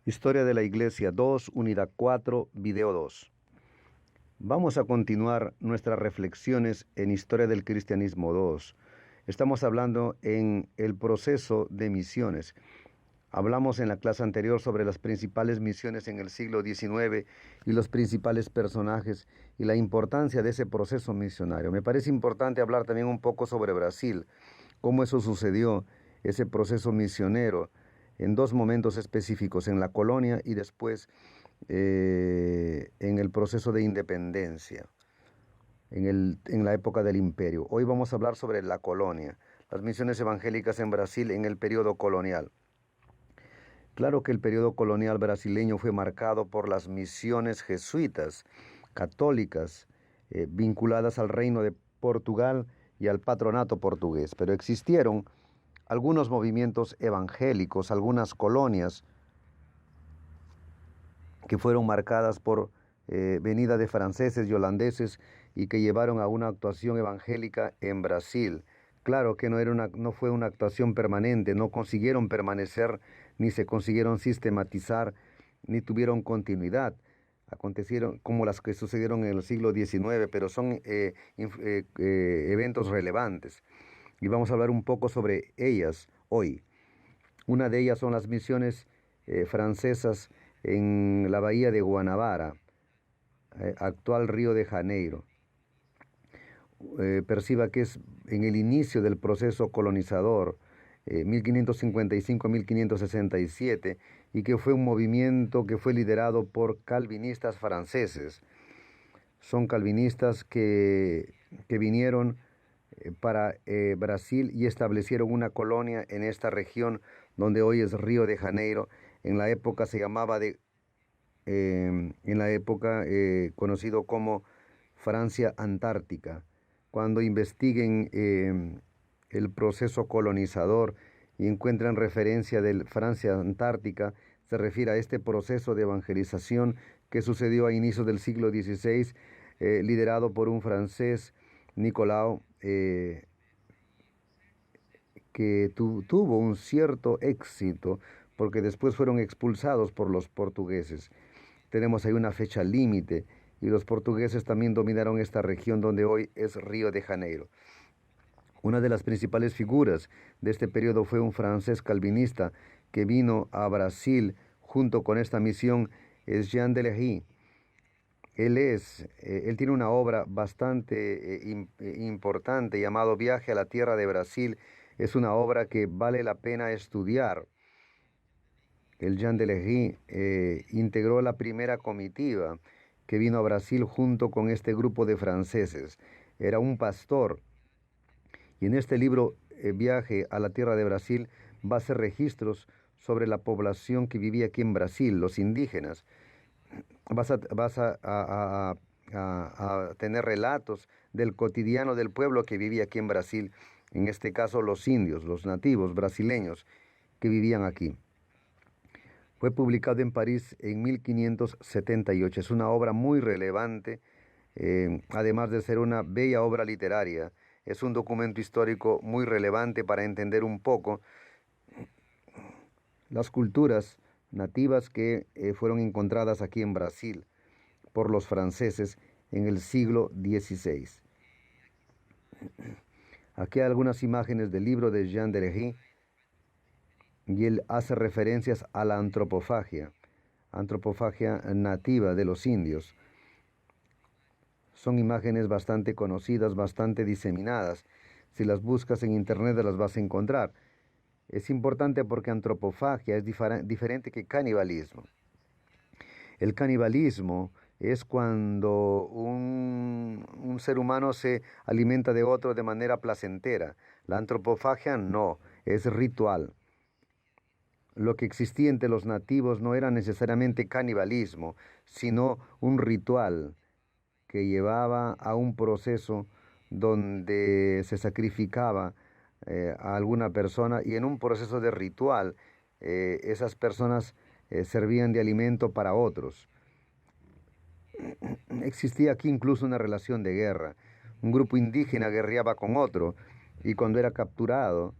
Historia de la Iglesia 2, Unidad 4, Video 2. Vamos a continuar nuestras reflexiones en Historia del Cristianismo 2. Estamos hablando en el proceso de misiones. Hablamos en la clase anterior sobre las principales misiones en el siglo XIX y los principales personajes y la importancia de ese proceso misionario. Me parece importante hablar también un poco sobre Brasil, cómo eso sucedió, ese proceso misionero, en dos momentos específicos, en la colonia y después en el proceso de independencia, en la época del imperio. Hoy vamos a hablar sobre la colonia, las misiones evangélicas en Brasil en el periodo colonial. Claro que el periodo colonial brasileño fue marcado por las misiones jesuitas, católicas, vinculadas al reino de Portugal y al patronato portugués, pero existieron algunos movimientos evangélicos, algunas colonias que fueron marcadas por venida de franceses y holandeses y que llevaron a una actuación evangélica en Brasil. Claro que no fue una actuación permanente, no consiguieron permanecer, ni se consiguieron sistematizar, ni tuvieron continuidad. Acontecieron como las que sucedieron en el siglo XIX, pero son eventos relevantes. Y vamos a hablar un poco sobre ellas hoy. Una de ellas son las misiones francesas en la bahía de Guanabara, actual Río de Janeiro. Perciba que es en el inicio del proceso colonizador, 1555-1567, y que fue un movimiento que fue liderado por calvinistas franceses. Son calvinistas que vinieron para Brasil y establecieron una colonia en esta región donde hoy es Río de Janeiro. En la época se llamaba conocido como Francia Antártica. Cuando investiguen el proceso colonizador y encuentran referencia de Francia Antártica, se refiere a este proceso de evangelización que sucedió a inicios del siglo XVI, liderado por un francés, Nicolau, que tuvo un cierto éxito porque después fueron expulsados por los portugueses. Tenemos ahí una fecha límite y los portugueses también dominaron esta región donde hoy es Río de Janeiro. Una de las principales figuras de este periodo fue un francés calvinista que vino a Brasil junto con esta misión, es Jean Delery. Él tiene una obra bastante importante llamado Viaje a la Tierra de Brasil. Es una obra que vale la pena estudiar. El Jean Delery integró la primera comitiva que vino a Brasil junto con este grupo de franceses. Era un pastor. Y en este libro, Viaje a la Tierra de Brasil, va a hacer registros sobre la población que vivía aquí en Brasil, los indígenas. Vas a tener relatos del cotidiano del pueblo que vivía aquí en Brasil, en este caso los indios, los nativos brasileños que vivían aquí. Fue publicado en París en 1578. Es una obra muy relevante, además de ser una bella obra literaria. Es un documento histórico muy relevante para entender un poco las culturas nativas que fueron encontradas aquí en Brasil por los franceses en el siglo XVI. Aquí hay algunas imágenes del libro de Jean Delery y él hace referencias a la antropofagia nativa de los indios. Son imágenes bastante conocidas, bastante diseminadas. Si las buscas en internet las vas a encontrar. Es importante porque antropofagia es diferente que canibalismo. El canibalismo es cuando un ser humano se alimenta de otro de manera placentera. La antropofagia no, es ritual. Lo que existía entre los nativos no era necesariamente canibalismo, sino un ritual que llevaba a un proceso donde se sacrificaba a alguna persona y en un proceso de ritual esas personas servían de alimento para otros. Existía aquí incluso una relación de guerra. Un grupo indígena guerreaba con otro y cuando era capturado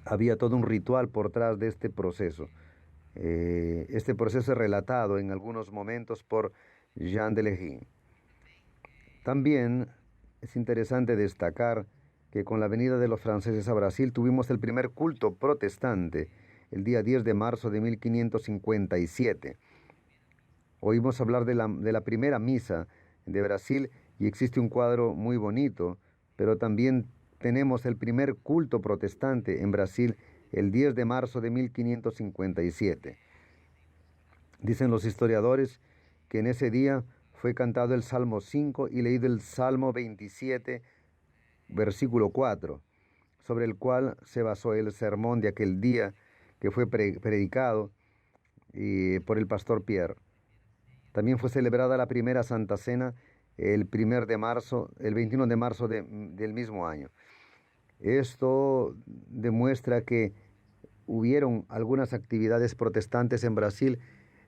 había todo un ritual por detrás de este proceso. Este proceso es relatado en algunos momentos por Jean de Legy. También es interesante destacar que con la venida de los franceses a Brasil tuvimos el primer culto protestante el día 10 de marzo de 1557. Oímos hablar de la primera misa de Brasil y existe un cuadro muy bonito, pero también tenemos el primer culto protestante en Brasil el 10 de marzo de 1557. Dicen los historiadores que en ese día fue cantado el Salmo 5 y leído el Salmo 27, versículo 4, sobre el cual se basó el sermón de aquel día que fue predicado por el pastor Pierre. También fue celebrada la primera Santa Cena el 21 de marzo del mismo año. Esto demuestra que hubieron algunas actividades protestantes en Brasil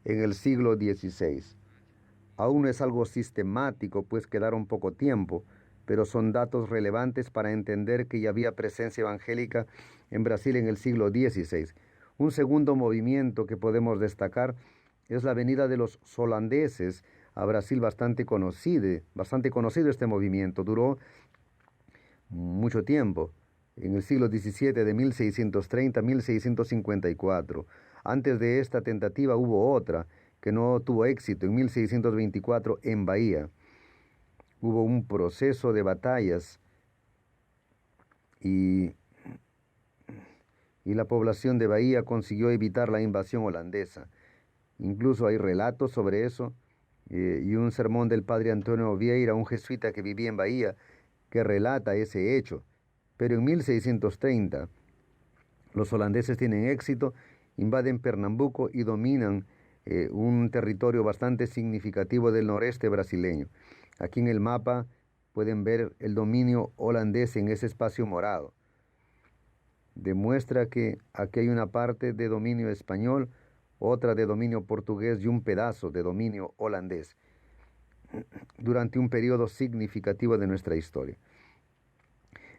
en el siglo XVI. Aún no es algo sistemático, pues quedaron poco tiempo, pero son datos relevantes para entender que ya había presencia evangélica en Brasil en el siglo XVI. Un segundo movimiento que podemos destacar es la venida de los holandeses a Brasil, bastante conocido este movimiento. Duró mucho tiempo, en el siglo XVII, de 1630 a 1654. Antes de esta tentativa hubo otra que no tuvo éxito en 1624 en Bahía. Hubo un proceso de batallas y la población de Bahía consiguió evitar la invasión holandesa. Incluso hay relatos sobre eso y un sermón del padre Antonio Vieira, un jesuita que vivía en Bahía, que relata ese hecho. Pero en 1630 los holandeses tienen éxito, invaden Pernambuco y dominan un territorio bastante significativo del noreste brasileño. Aquí en el mapa pueden ver el dominio holandés en ese espacio morado. Demuestra que aquí hay una parte de dominio español, otra de dominio portugués y un pedazo de dominio holandés durante un periodo significativo de nuestra historia.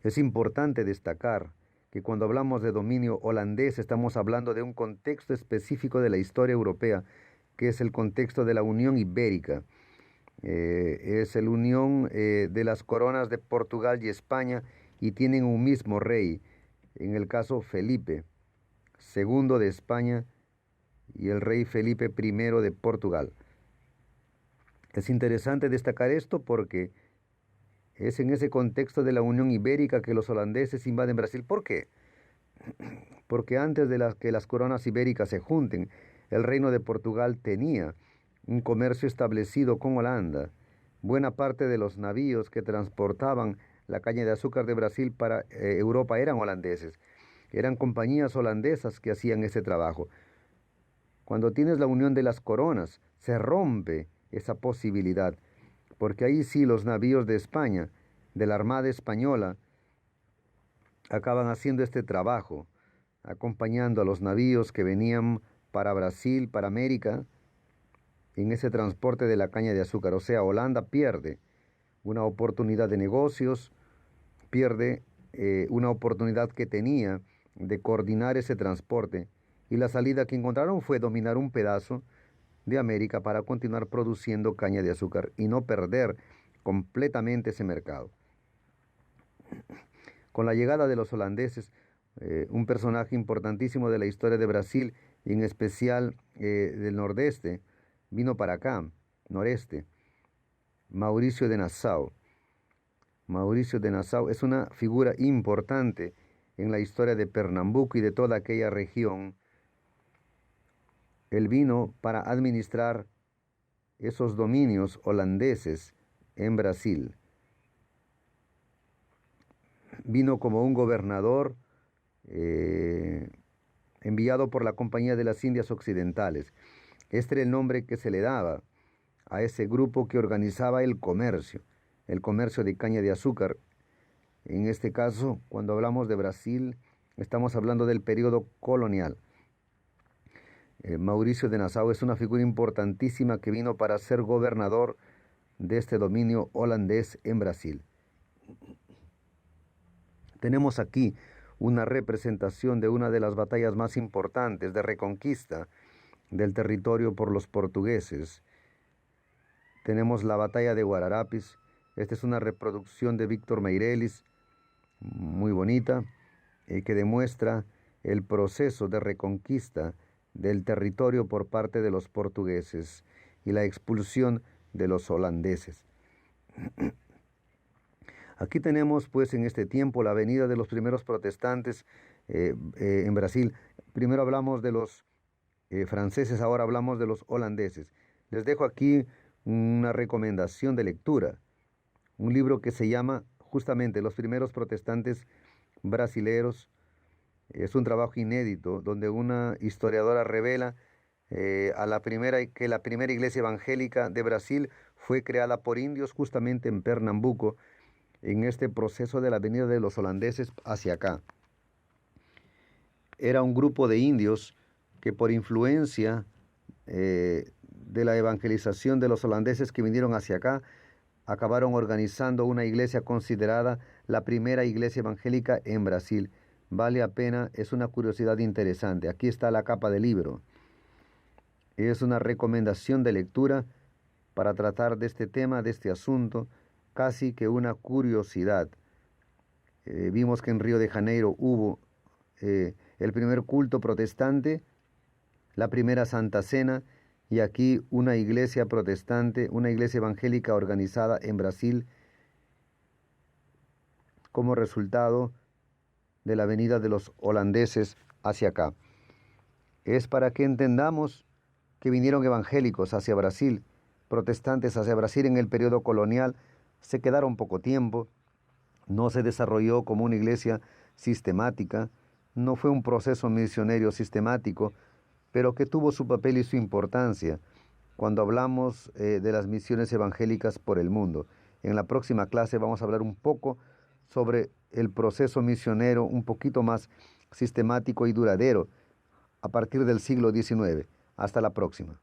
Es importante destacar que cuando hablamos de dominio holandés estamos hablando de un contexto específico de la historia europea, que es el contexto de la Unión Ibérica. Es la unión de las coronas de Portugal y España y tienen un mismo rey, en el caso Felipe II de España y el rey Felipe I de Portugal. Es interesante destacar esto porque es en ese contexto de la Unión Ibérica que los holandeses invaden Brasil. ¿Por qué? Porque antes de que las coronas ibéricas se junten, el reino de Portugal tenía un comercio establecido con Holanda. Buena parte de los navíos que transportaban la caña de azúcar de Brasil para Europa eran holandeses. Eran compañías holandesas que hacían ese trabajo. Cuando tienes la unión de las coronas, se rompe esa posibilidad, porque ahí sí los navíos de España, de la Armada Española, acaban haciendo este trabajo, acompañando a los navíos que venían para Brasil, para América, en ese transporte de la caña de azúcar. O sea, Holanda pierde una oportunidad de negocios, pierde una oportunidad que tenía de coordinar ese transporte, y la salida que encontraron fue dominar un pedazo de América para continuar produciendo caña de azúcar y no perder completamente ese mercado. Con la llegada de los holandeses, un personaje importantísimo de la historia de Brasil y en especial del nordeste, vino para acá, noreste, Mauricio de Nassau. Mauricio de Nassau es una figura importante en la historia de Pernambuco y de toda aquella región. Él vino para administrar esos dominios holandeses en Brasil. Vino como un gobernador enviado por la Compañía de las Indias Occidentales. Este era el nombre que se le daba a ese grupo que organizaba el comercio de caña de azúcar. En este caso, cuando hablamos de Brasil, estamos hablando del periodo colonial. Mauricio de Nassau es una figura importantísima que vino para ser gobernador de este dominio holandés en Brasil. Tenemos aquí una representación de una de las batallas más importantes de reconquista del territorio por los portugueses. Tenemos la batalla de Guararapes. Esta es una reproducción de Víctor Meireles, muy bonita, que demuestra el proceso de reconquista del territorio por parte de los portugueses y la expulsión de los holandeses. Aquí tenemos pues en este tiempo la venida de los primeros protestantes en Brasil. Primero hablamos de los franceses, ahora hablamos de los holandeses. Les dejo aquí una recomendación de lectura, un libro que se llama justamente Los primeros protestantes brasileros. Es un trabajo inédito donde una historiadora revela que la primera iglesia evangélica de Brasil fue creada por indios justamente en Pernambuco, en este proceso de la venida de los holandeses hacia acá. Era un grupo de indios que por influencia de la evangelización de los holandeses que vinieron hacia acá, acabaron organizando una iglesia considerada la primera iglesia evangélica en Brasil. Vale la pena, es una curiosidad interesante. Aquí está la capa del libro. Es una recomendación de lectura para tratar de este tema, de este asunto, casi que una curiosidad. Vimos que en Río de Janeiro hubo el primer culto protestante, la primera Santa Cena, y aquí una iglesia protestante, una iglesia evangélica organizada en Brasil como resultado de la venida de los holandeses hacia acá. Es para que entendamos que vinieron evangélicos hacia Brasil, protestantes hacia Brasil en el periodo colonial, se quedaron poco tiempo, no se desarrolló como una iglesia sistemática, no fue un proceso misionero sistemático, pero que tuvo su papel y su importancia cuando hablamos de las misiones evangélicas por el mundo. En la próxima clase vamos a hablar un poco sobre el proceso misionero un poquito más sistemático y duradero a partir del siglo XIX. Hasta la próxima.